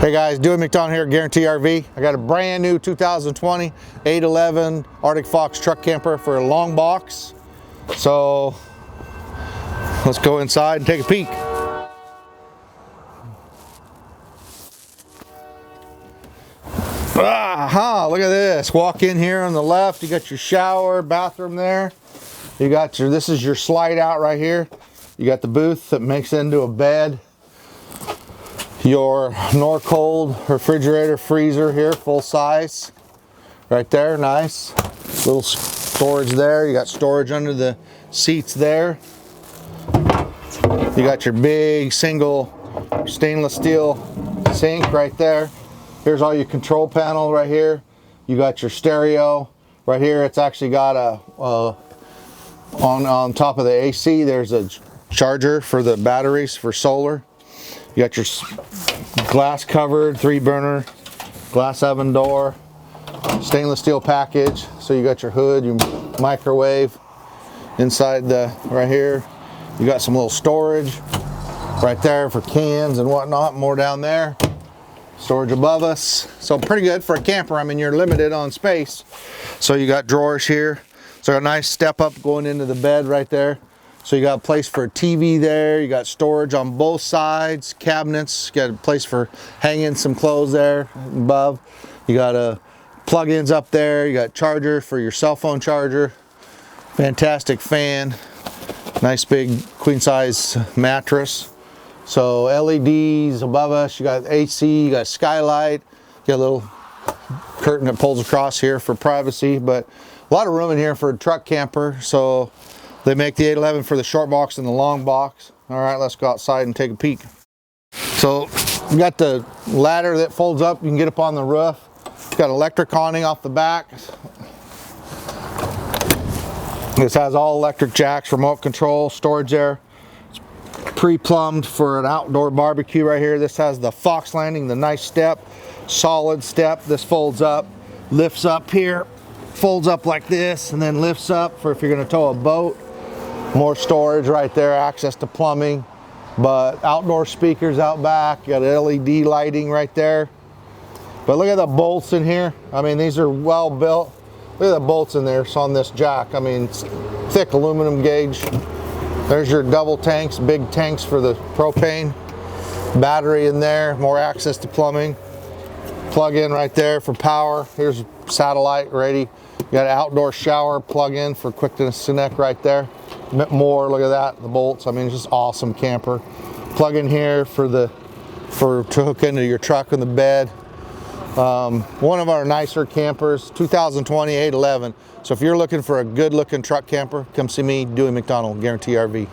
Hey guys, Dewy.McDonald here at Guaranty RV. I got a brand new 2020 811 Arctic Fox truck camper for a long box. So let's go inside and take a peek. Look at this. Walk in here on the left, you got your shower, bathroom there. You got your, this is your slide out right here. You got the booth that makes it into a bed. Your Northwood refrigerator, freezer here, full size. Right there, nice. Little storage there. You got storage under the seats there. You got your big single stainless steel sink right there. Here's all your control panel right here. You got your stereo right here. It's actually got a on top of the AC, there's a charger for the batteries for solar. You got your glass covered 3-burner glass oven door, stainless steel package. So you got your hood, your microwave inside the right here. You got some little storage right there for cans and whatnot. More down there. Storage above us. So pretty good for a camper. I mean, you're limited on space. So you got drawers here. So a nice step up going into the bed right there. So you got a place for a TV there. You got storage on both sides, cabinets. You got a place for hanging some clothes there above. You got plug-ins up there. You got charger for your cell phone charger. Fantastic fan. Nice big queen size mattress. So LEDs above us. You got AC. You got skylight. You got a little curtain that pulls across here for privacy. But a lot of room in here for a truck camper. So they make the 811 for the short box and the long box. All right, let's go outside and take a peek. So you got the ladder that folds up. You can get up on the roof. It's got electric awning off the back. This has all electric jacks, remote control, storage there. It's pre-plumbed for an outdoor barbecue right here. This has the Fox landing, the nice step, solid step. This folds up, lifts up here, folds up like this, and then lifts up for if you're gonna tow a boat. More storage right there, access to plumbing, but outdoor speakers out back. You got LED lighting right there. But look at the bolts in here. I mean, these are well built. Look at the bolts in there. It's on this jack. I mean, it's thick aluminum gauge. There's your double tanks, big tanks for the propane. Battery in there, more access to plumbing. Plug in right there for power. Here's satellite ready. You got an outdoor shower plug in for quick disconnect right there. More, look at that, the bolts. I mean, it's just awesome camper. Plug in here to hook into your truck in the bed. One of our nicer campers, 2020 811. So if you're looking for a good looking truck camper, come see me, Dewy.McDonald, Guaranty RV.